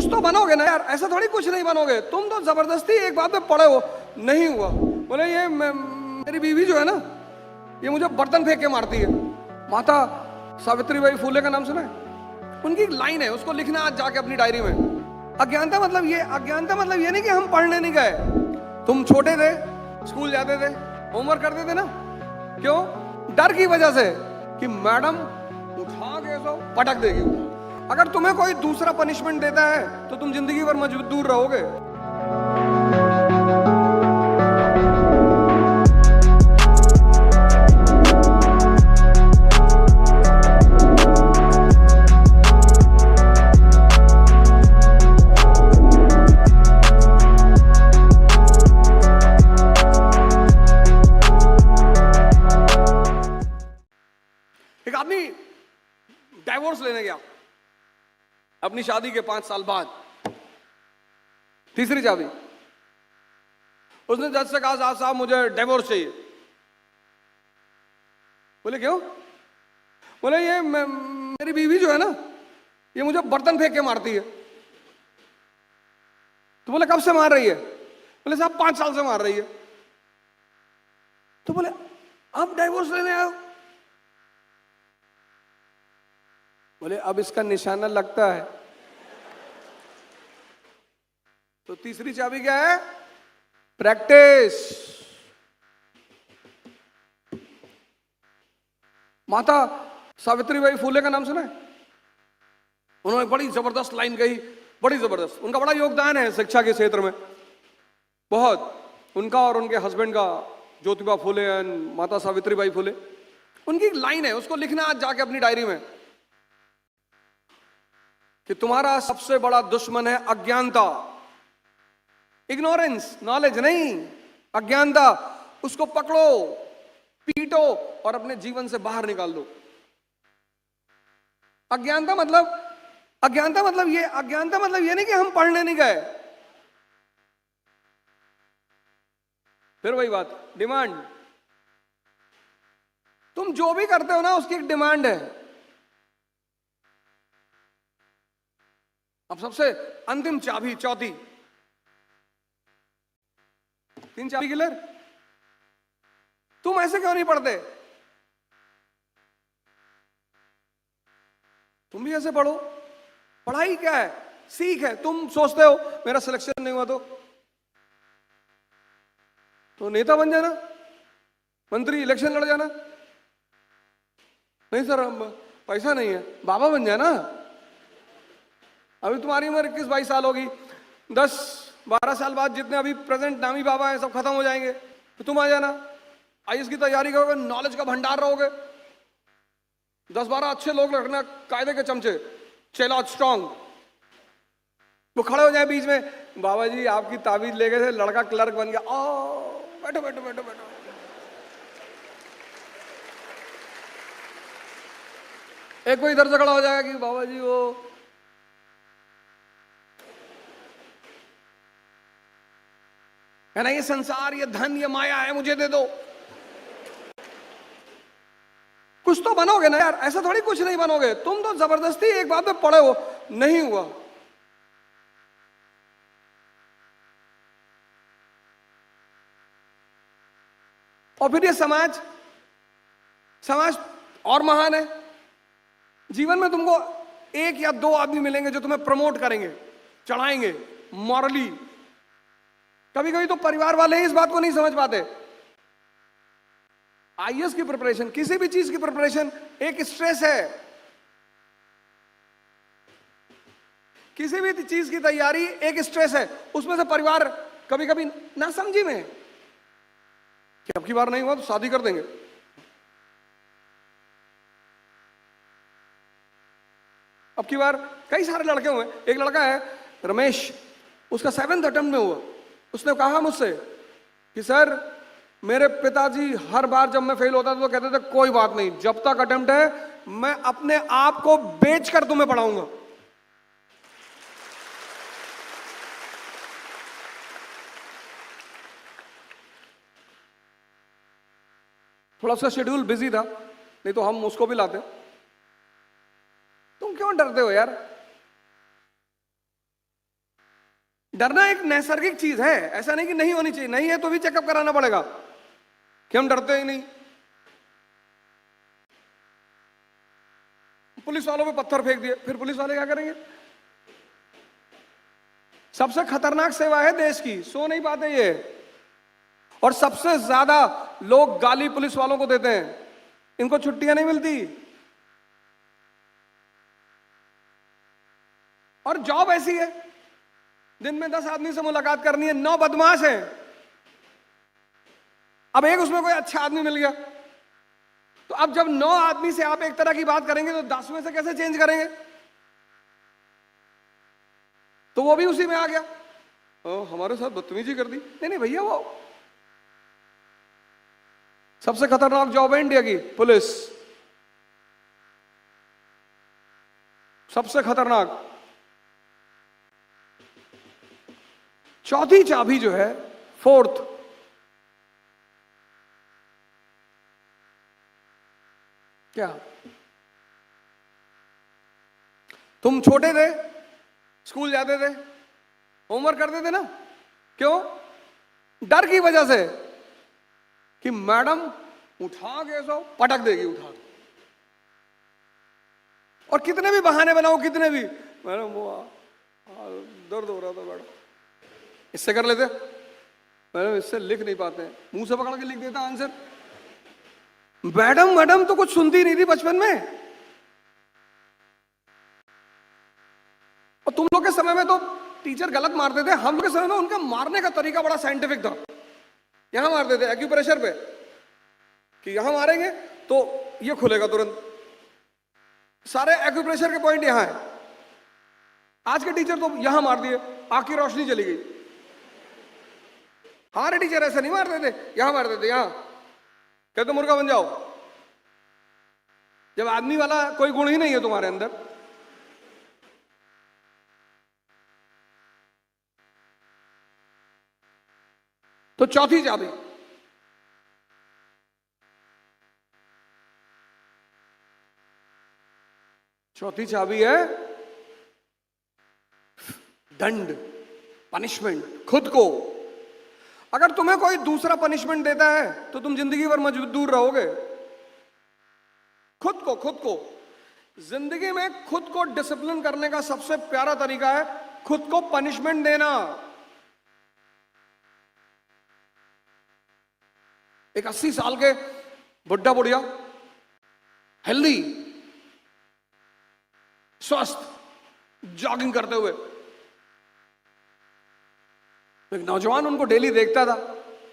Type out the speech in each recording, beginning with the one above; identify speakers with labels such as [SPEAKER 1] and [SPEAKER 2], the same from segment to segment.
[SPEAKER 1] कुछ तो बनोगे ना यार, ऐसा थोड़ी कुछ नहीं बनोगे। तुम तो जबरदस्ती एक बात पे पड़े हो, नहीं हुआ। बोले ये मेरी बीवी जो है ना, ये मुझे बर्तन फेंक के मारती है। माता सावित्रीबाई फूले का नाम सुना है? उनकी एक लाइन है, उसको लिखना आज जाके अपनी डायरी में। अज्ञानता मतलब ये नहीं कि हम पढ़ने नहीं गए। तुम छोटे थे, स्कूल जाते थे, होमवर्क करते थे ना, क्यों? डर की वजह से कि मैडम उठा के सो पटक देगी। अगर तुम्हें कोई दूसरा पनिशमेंट देता है तो तुम जिंदगी भर मजबूर रहोगे। एक आदमी डाइवोर्स लेने गया अपनी शादी के 5 साल बाद। तीसरी चाबी, उसने जज से कहा साहब मुझे डिवोर्स चाहिए। बोले क्यों? बोले ये मेरी बीवी जो है ना, ये मुझे बर्तन फेंक के मारती है। तो बोले कब से मार रही है? बोले साहब 5 साल से मार रही है। तो बोले आप डाइवोर्स लेने आए हो? बोले अब इसका निशाना लगता है। तो तीसरी चाबी क्या है? प्रैक्टिस। माता सावित्रीबाई फूले का नाम सुना है? उन्होंने बड़ी जबरदस्त लाइन कही, बड़ी जबरदस्त। उनका बड़ा योगदान है शिक्षा के क्षेत्र में, बहुत। उनका और उनके हस्बैंड का, ज्योतिबा फूले एंड माता सावित्रीबाई फूले। उनकी एक लाइन है, उसको लिखना आज जाके अपनी डायरी में, कि तुम्हारा सबसे बड़ा दुश्मन है अज्ञानता। इग्नोरेंस, नॉलेज नहीं, अज्ञानता। उसको पकड़ो, पीटो और अपने जीवन से बाहर निकाल दो। अज्ञानता मतलब ये नहीं कि हम पढ़ने नहीं गए। फिर वही बात, डिमांड। तुम जो भी करते हो ना, उसकी एक डिमांड है। अब सबसे अंतिम चाबी, चौथी। 3 चाबी क्लियर? तुम ऐसे क्यों नहीं पढ़ते? तुम भी ऐसे पढ़ो। पढ़ाई क्या है? सीख है। तुम सोचते हो मेरा सिलेक्शन नहीं हुआ तो नेता बन जाना, मंत्री, इलेक्शन लड़ जाना। नहीं सर पैसा नहीं है, बाबा बन जाना। अभी तुम्हारी उम्र 21-22 साल होगी, 10-12 साल बाद जितने अभी प्रेजेंट नामी बाबा हैं सब खत्म हो जाएंगे, तो तुम आ जाना। आईएएस की तैयारी करोगे, नॉलेज का भंडार रहोगे। 10-12 अच्छे लोग रखना, कायदे के चमचे, चेला स्ट्रॉन्ग। वो खड़े हो जाए बीच में, बाबा जी आपकी ताबीज ले गए थे, लड़का क्लर्क बन गया। ओ बैठो बैठो बैठो बैठो। एक कोई इधर से खड़ा हो जाएगा कि बाबा जी वो है ना, ये संसार, ये धन, ये माया है, मुझे दे दो। कुछ तो बनोगे ना यार, ऐसा थोड़ी कुछ नहीं बनोगे। तुम तो जबरदस्ती एक बात पे पड़े हो, नहीं हुआ। और फिर ये समाज और महान है। जीवन में तुमको 1 या 2 आदमी मिलेंगे जो तुम्हें प्रमोट करेंगे, चढ़ाएंगे मॉरली। कभी कभी तो परिवार वाले ही इस बात को नहीं समझ पाते। आईएएस की प्रिपरेशन, किसी भी चीज की प्रिपरेशन एक स्ट्रेस है। किसी भी चीज की तैयारी एक स्ट्रेस है। उसमें से परिवार कभी कभी ना समझी में कि अब की बार नहीं हुआ तो शादी कर देंगे। अब की बार कई सारे लड़के हुए। एक लड़का है रमेश, उसका 7th अटेम्प्ट में हुआ। उसने कहा मुझसे कि सर मेरे पिताजी हर बार जब मैं फेल होता था तो कहते थे कोई बात नहीं, जब तक अटेम्प्ट है मैं अपने आप को बेचकर तुम्हें पढ़ाऊंगा। थोड़ा सा शेड्यूल बिजी था, नहीं तो हम उसको भी लाते। तुम क्यों डरते हो यार? डरना एक नैसर्गिक चीज है, ऐसा नहीं कि नहीं होनी चाहिए, नहीं है तो भी चेकअप कराना पड़ेगा कि हम डरते ही नहीं। पुलिस वालों पे पत्थर फेंक दिए, फिर पुलिस वाले क्या करेंगे? सबसे खतरनाक सेवा है देश की, सो नहीं पाते ये। और सबसे ज्यादा लोग गाली पुलिस वालों को देते हैं, इनको छुट्टियां नहीं मिलती। और जॉब ऐसी है, दिन में 10 आदमी से मुलाकात करनी है, 9 बदमाश हैं। अब एक उसमें कोई अच्छा आदमी मिल गया, तो अब जब 9 आदमी से आप एक तरह की बात करेंगे तो 10 में से कैसे चेंज करेंगे? तो वो भी उसी में आ गया, हमारे साथ बदतमीजी कर दी। नहीं नहीं भैया, वो सबसे खतरनाक जॉब है इंडिया की, पुलिस। सबसे खतरनाक। चौथी चाबी जो है, फोर्थ, क्या? तुम छोटे थे, स्कूल जाते थे, होमवर्क करते थे ना, क्यों? डर की वजह से कि मैडम उठा के सो पटक देगी, उठा के। और कितने भी बहाने बनाओ, कितने भी, मैडम वो दर्द हो रहा था मैडम, इससे कर लेते, मैडम इससे लिख नहीं पाते, मुंह से पकड़ के लिख देता आंसर। मैडम मैडम तो कुछ सुनती नहीं थी बचपन में। और तुम लोग के समय में तो टीचर गलत मारते थे, हम लोग के समय में उनका मारने का तरीका बड़ा साइंटिफिक था। यहां मारते थे एक्यूप्रेशर पे, कि यहां मारेंगे तो ये खुलेगा तुरंत, सारे एक्यूप्रेशर के पॉइंट यहां है। आज के टीचर तो यहां मार दिए, आंख की रोशनी चली गई। हमारे टीचर ऐसा नहीं मारते थे, यहां मारते थे, यहां कहते मुर्गा बन जाओ, जब आदमी वाला कोई गुण ही नहीं है तुम्हारे अंदर। तो चौथी चाबी, चौथी चाबी है दंड, पनिशमेंट। खुद को, अगर तुम्हें कोई दूसरा पनिशमेंट देता है तो तुम जिंदगी भर मजबूर रहोगे। खुद को जिंदगी में खुद को डिसिप्लिन करने का सबसे प्यारा तरीका है खुद को पनिशमेंट देना। एक 80 साल के बुढ़ा बुढ़िया, हेल्दी, स्वस्थ, जॉगिंग करते हुए, एक नौजवान उनको डेली देखता था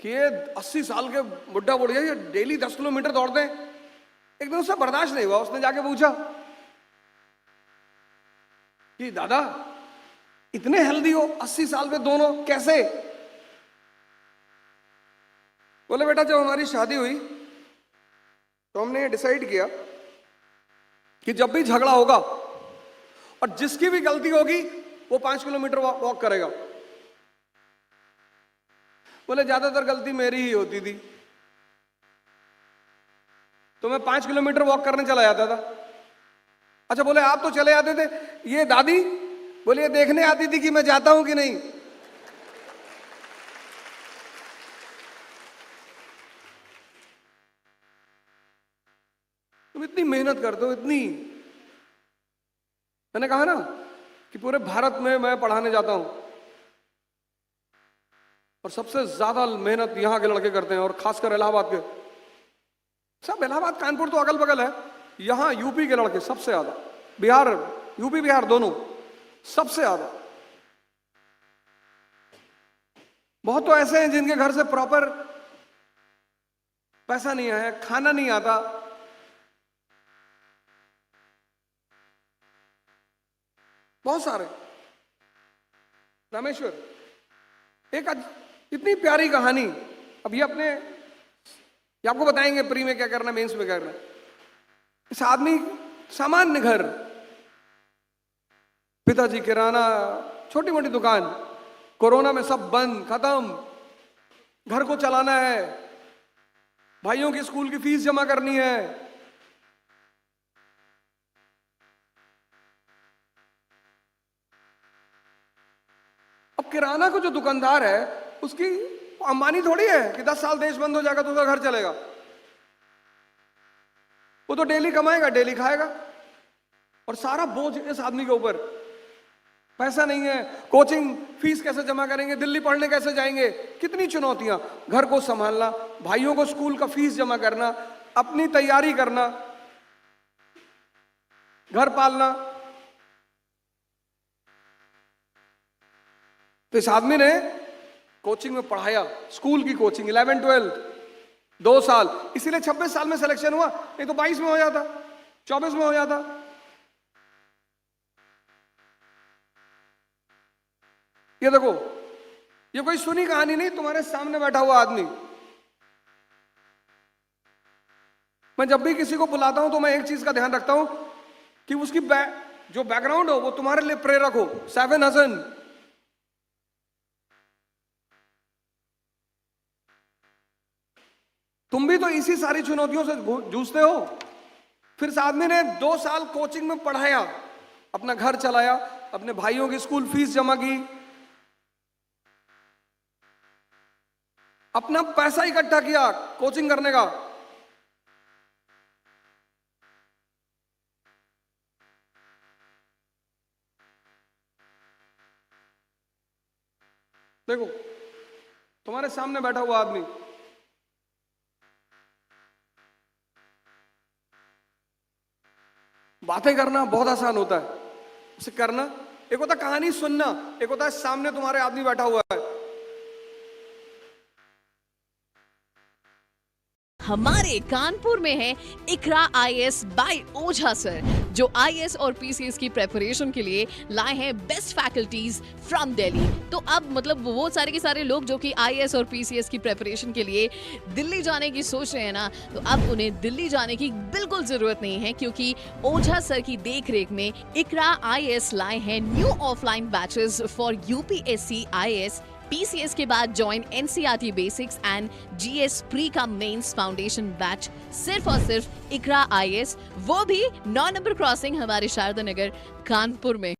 [SPEAKER 1] कि ये 80 साल के बुढ़ा बुढ़िया ये डेली 10 किलोमीटर दौड़ते हैं। एक दिन उससे बर्दाश्त नहीं हुआ, उसने जाके पूछा कि दादा इतने हेल्दी हो, 80 साल पे दोनों, कैसे? बोले बेटा जब हमारी शादी हुई तो हमने ये डिसाइड किया कि जब भी झगड़ा होगा और जिसकी भी गलती होगी वो 5 किलोमीटर वॉक करेगा। बोले ज्यादातर गलती मेरी ही होती थी, तो मैं 5 किलोमीटर वॉक करने चला जाता था। अच्छा, बोले आप तो चले जाते थे, ये दादी बोले ये देखने आती थी कि मैं जाता हूं कि नहीं। तुम इतनी मेहनत करते हो, इतनी, मैंने कहा ना कि पूरे भारत में मैं पढ़ाने जाता हूं और सबसे ज्यादा मेहनत यहां के लड़के करते हैं, और खासकर इलाहाबाद के। सब इलाहाबाद कानपुर तो अगल बगल है, यहां यूपी के लड़के सबसे ज्यादा, बिहार, यूपी बिहार दोनों सबसे ज्यादा। बहुत तो ऐसे हैं जिनके घर से प्रॉपर पैसा नहीं है, खाना नहीं आता, बहुत सारे। रामेश्वर, एक इतनी प्यारी कहानी, अब ये अपने, ये आपको बताएंगे प्री में क्या करना, मेंस में क्या करना। इस आदमी सामान्य घर, पिताजी किराना, छोटी मोटी दुकान, कोरोना में सब बंद, खत्म, घर को चलाना है, भाइयों की स्कूल की फीस जमा करनी है। अब अब किराना को जो दुकानदार है उसकी अंबानी थोड़ी है कि 10 साल देश बंद हो जाएगा तो उसका घर चलेगा। वो तो डेली कमाएगा, डेली खाएगा, और सारा बोझ इस आदमी के ऊपर। पैसा नहीं है, कोचिंग फीस कैसे जमा करेंगे, दिल्ली पढ़ने कैसे जाएंगे, कितनी चुनौतियां, घर को संभालना, भाइयों को स्कूल का फीस जमा करना, अपनी तैयारी करना, घर पालना। तो इस आदमी ने कोचिंग में पढ़ाया, स्कूल की कोचिंग 11, 12 2 साल, इसीलिए 26 साल में सिलेक्शन हुआ, नहीं तो 22 में हो जाता, 24 में हो जाता। ये देखो, ये कोई सुनी कहानी नहीं, तुम्हारे सामने बैठा हुआ आदमी। मैं जब भी किसी को बुलाता हूं तो मैं एक चीज का ध्यान रखता हूं कि उसकी जो बैकग्राउंड हो वो तुम्हारे लिए प्रेरक हो। 7 हसन, तुम भी तो इसी सारी चुनौतियों से जूझते हो। फिर इस आदमी ने 2 साल कोचिंग में पढ़ाया, अपना घर चलाया, अपने भाइयों की स्कूल फीस जमा की, अपना पैसा इकट्ठा किया कोचिंग करने का। देखो, तुम्हारे सामने बैठा हुआ आदमी, बातें करना बहुत आसान होता है, उसे करना एक होता है, कहानी सुनना एक होता है, सामने तुम्हारे आदमी बैठा हुआ है।
[SPEAKER 2] हमारे कानपुर में है इकरा आईएएस बाय ओझा सर, जो आईएएस और पीसीएस की प्रेपरेशन के लिए लाए हैं बेस्ट फैकल्टीज फ्रॉम दिल्ली। तो अब मतलब वो सारे के सारे लोग जो कि आईएएस और पीसीएस की प्रेपरेशन के लिए दिल्ली जाने की सोच रहे हैं ना, तो अब उन्हें दिल्ली जाने की बिल्कुल जरूरत नहीं है, क्योंकि ओझा सर की देखरेख में इकरा आईएएस लाए हैं new offline batches for UPSC IAS PCS के बाद join NCERT basics and GS pre का मेंस फाउंडेशन बैच सिर्फ और सिर्फ इकरा आईएएस, वो भी 9 नंबर क्रॉसिंग हमारे शारदा नगर कानपुर में।